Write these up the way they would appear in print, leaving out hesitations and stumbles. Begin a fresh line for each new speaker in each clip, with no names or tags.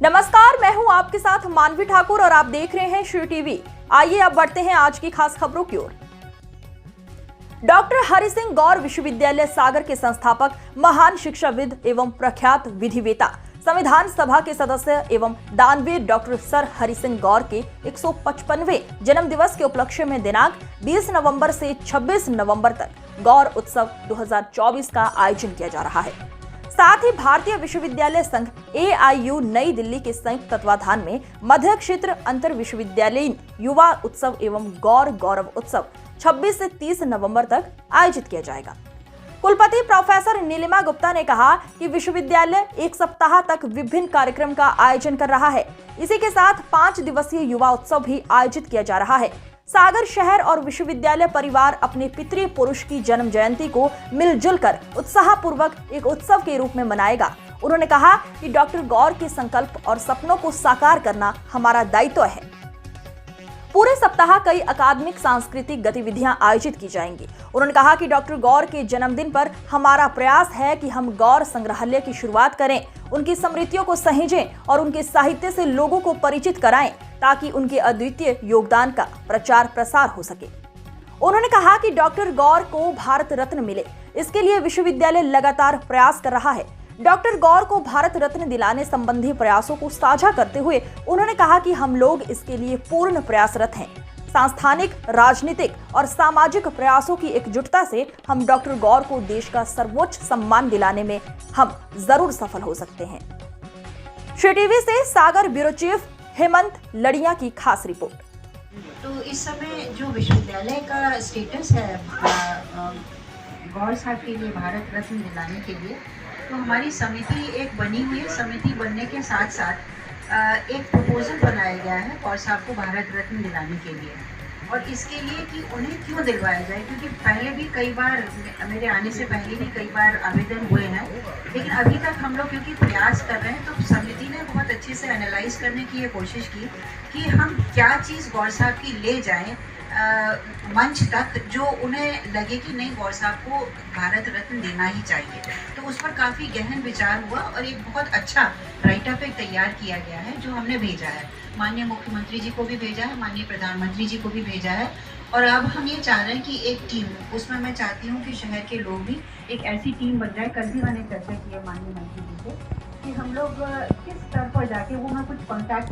नमस्कार, मैं हूं आपके साथ मानवी ठाकुर और आप देख रहे हैं श्री टीवी। आइए अब बढ़ते हैं आज की खास खबरों की ओर। डॉक्टर हरि सिंह गौर विश्वविद्यालय सागर के संस्थापक, महान शिक्षाविद एवं प्रख्यात विधिवेता, संविधान सभा के सदस्य एवं दानवीर डॉक्टर सर हरि सिंह गौर के 155वें जन्म दिवस के उपलक्ष्य में दिनांक 20 नवंबर से 26 नवंबर तक गौर उत्सव 2024 का आयोजन किया जा रहा है। साथ ही भारतीय विश्वविद्यालय संघ AIU नई दिल्ली के संयुक्त तत्वाधान में मध्य क्षेत्र अंतर विश्वविद्यालयीन युवा उत्सव एवं गौर गौरव उत्सव 26 से 30 नवंबर तक आयोजित किया जाएगा। कुलपति प्रोफेसर नीलिमा गुप्ता ने कहा कि विश्वविद्यालय एक सप्ताह तक विभिन्न कार्यक्रम का आयोजन कर रहा है। इसी के साथ 5 दिवसीय युवा उत्सव भी आयोजित किया जा रहा है। सागर शहर और विश्वविद्यालय परिवार अपने पितृ पुरुष की जन्म जयंती को मिलजुल कर उत्साहपूर्वक एक उत्सव के रूप में मनाएगा। उन्होंने कहा कि डॉक्टर गौर के संकल्प और सपनों को साकार करना हमारा दायित्व है। पूरे सप्ताह कई अकादमिक सांस्कृतिक गतिविधियां आयोजित की जाएंगी। उन्होंने कहा कि डॉक्टर गौर के जन्मदिन पर हमारा प्रयास है कि हम गौर संग्रहालय की शुरुआत करें, उनकी स्मृतियों को सहेजें और उनके साहित्य से लोगों को परिचित कराएं ताकि उनके अद्वितीय योगदान का प्रचार प्रसार हो सके। उन्होंने कहा कि डॉक्टर गौर को भारत रत्न मिले, इसके लिए विश्वविद्यालय लगातार प्रयास कर रहा है। डॉक्टर गौर को भारत रत्न दिलाने संबंधी प्रयासों को साझा करते हुए उन्होंने कहा कि हम लोग इसके लिए पूर्ण प्रयासरत हैं। सांस्थानिक, राजनीतिक और सामाजिक प्रयासों की एकजुटता से हम डॉक्टर गौर को देश का सर्वोच्च सम्मान दिलाने में हम जरूर सफल हो सकते हैं। श्री टीवी से सागर ब्यूरो चीफ हेमंत लड़िया की खास रिपोर्ट।
तो इस समय जो विश्वविद्यालय का स्टेटस है गौर साहब के लिए भारत रत्न दिलाने के लिए, तो हमारी समिति एक बनी हुई है। समिति बनने के साथ साथ एक प्रपोजल बनाया गया है गौर साहब को भारत रत्न दिलाने के लिए, और इसके लिए कि उन्हें क्यों दिलवाया जाए, क्योंकि पहले भी कई बार, मेरे आने से पहले भी कई बार आवेदन हुए हैं, लेकिन अभी तक हम लोग क्योंकि प्रयास कर रहे हैं, तो समिति ने बहुत अच्छे से एनालाइज करने की ये कोशिश की कि हम क्या चीज़ गौर साहब की ले जाएं मंच तक जो उन्हें लगे कि नहीं, गौर साहब को भारत रत्न देना ही चाहिए। तो उस पर काफ़ी गहन विचार हुआ और एक बहुत अच्छा राइटअप एक तैयार किया गया है जो हमने भेजा है। माननीय मुख्यमंत्री जी को भी भेजा है, माननीय प्रधानमंत्री जी को भी भेजा है, और अब हम ये चाह रहे हैं कि एक टीम, उसमें मैं चाहती हूँ कि शहर के लोग भी एक ऐसी टीम बन जाए। कल भी मैंने चर्चा की है माननीय मंत्री जी से कि हम लोग किस स्तर पर जाके वो मैं कुछ कॉन्टैक्ट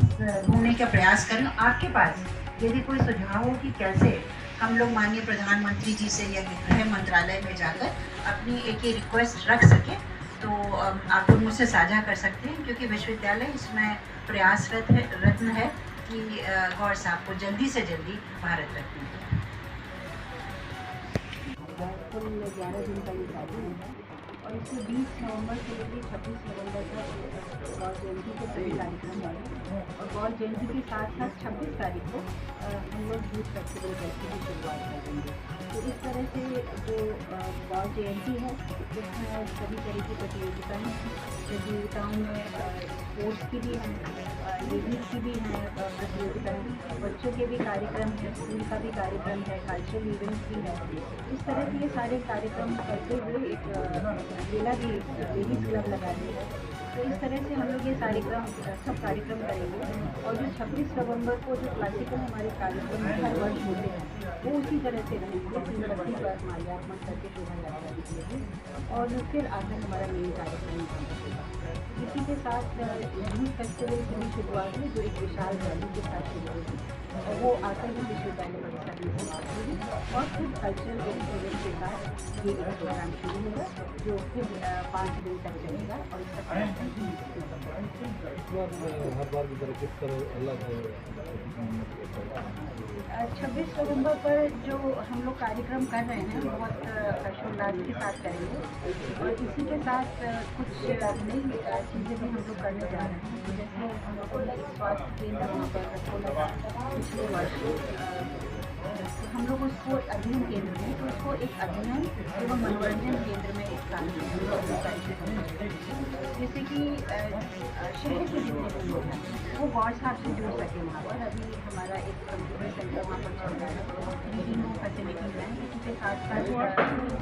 ढूंढने का प्रयास करें। आपके पास यदि कोई सुझाव हो कि कैसे हम लोग माननीय प्रधानमंत्री जी से या गृह मंत्रालय में जाकर अपनी एक ये रिक्वेस्ट रख सकें, तो आप लोग मुझसे साझा कर सकते हैं, क्योंकि विश्वविद्यालय इसमें प्रयासरत रत्न है कि गौर साहब को जल्दी से जल्दी भारत रत्न। 11 दिन का ये कार्यक्रम है और इसमें 20 नवंबर से लेकर 26 नवंबर तक गौर जयंती के सभी कार्यक्रम हैं, और गौर जयंती के साथ साथ 26 तारीख को हम लोग यूथ फेस्टिवल जैसे की शुरुआत कर देंगे। तो इस तरह से जो गौर जयंती है उसमें सभी तरह की प्रतियोगिताओं में स्पोर्ट्स की भी हैं, लेडीज़ की भी हैं प्रतियोगिताएँ, बच्चों के भी कार्यक्रम है, स्कूल का भी कार्यक्रम है, कल्चरल इवेंट्स भी है। इस तरह के ये सारे कार्यक्रम करते हुए एक मेला भी लेडीज़ क्लब लगा दिया है। तो इस तरह से हम लोग ये सब कार्यक्रम करेंगे, और जो 26 नवंबर को जो क्लासिकल हमारे कार्यक्रम हर वर्ष होते हैं वो उसी तरह से रहेंगे। 3 पर माल्यार्पण करके शोभा यात्रा निकलेगी और फिर आकर हमारा मेन कार्यक्रम होगा। इसी के साथ यूथ फेस्टिवल की भी शुरुआत है जो एक विशाल रैली के साथ शुरू होगी, और वो आकर भी विश्वविद्यालय परिसर में समाप्त होगी, और फिर कल्चरल इवेंट के साथ ये एक प्रोग्राम शुरू होगा जो फिर 5 दिन तक चलेगा। और इसका
हर बार की तरह किस तरह अलग है?
26 नवंबर पर जो हम लोग कार्यक्रम कर रहे हैं बहुत हर्षोल्लास के साथ करेंगे, और इसी के साथ कुछ नई चीज़ें भी हम लोग करने जा रहे हैं। जैसे हम लोग को स्वास्थ्य केंद्र वहाँ पर खोला था पिछले वर्ष, हम लोग उसको अध्ययन केंद्र में, तो उसको एक अध्ययन एवं मनोरंजन केंद्र में एक स्थान जैसे कि शहर के जितने भी लोग हैं वो गौर साहब से जुड़ सके वहाँ पर। अभी हमारा एक कंप्यूटर सेंटर वहाँ पर चल रहा है, मीटिंग फैसिलिटीज़ हैं, इसके साथ साथ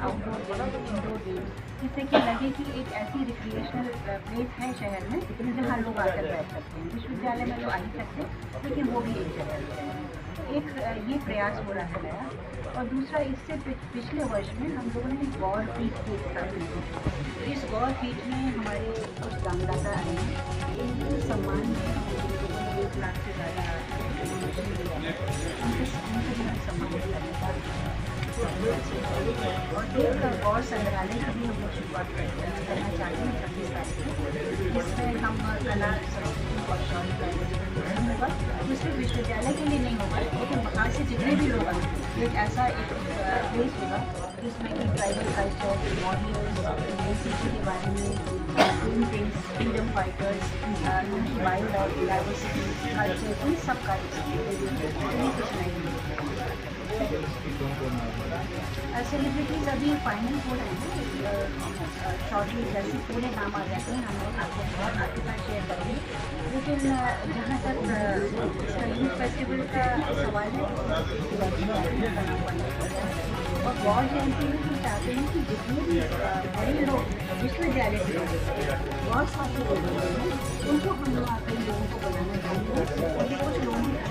आउटडोर गेम्स, इंडोर गेम्स, जिससे कि लगे कि एक ऐसी रिक्रिएशनल प्लेस है शहर में जहाँ लोग आकर बैठ सकते हैं। विश्वविद्यालय में तो आ ही सकते हैं, लेकिन वो भी एक जगह है। एक ये प्रयास हो रहा है नया। और दूसरा, इससे पिछले वर्ष में हम लोगों ने एक गौर फीट की स्थापना की। इस गौर फीट में हमारे कुछ दानदाता आए हैं, इनके सम्मान में हम लोगों ने 1 लाख से ज़्यादा डोनेशन दिया है। उनके भी हम सम्मानित करने का और एक गौर संग्रहालय की भी हम लोग शुरुआत करना चाहते हैं 26 तारीख को, जिसमें हम कला, संस्कृति और शौर्य का प्रदर्शन होगा। जो सिर्फ विश्वविद्यालय के लिए नहीं होगा, लेकिन बाहर से जितने भी लोग आए, एक ऐसा एक प्लेस होगा जिसमें कि ट्राइबल कल्चर, मॉडल्स, एनसीसी के बारे में, फ्रीडम फाइटर्स, वाइल्ड और डाइवर्सिटी कल्चर, इन सब का सेलिब्रिटीज़ अभी फाइनल हो रहे हैं शॉर्टली, जैसे पूरे नाम आ जाते हैं हम लोग आपको बहुत आपके साथ शेयर करेंगे। लेकिन जहाँ तक इसका यूथ फेस्टिवल का सवाल है, और गौर जयंती में हम चाहते हैं कि जितने भी बड़े लोग विश्वविद्यालय के लोग गौर साथी लोग हैं, उनको हम लोग कई लोगों को बुलाना चाहेंगे। और कुछ लोगों के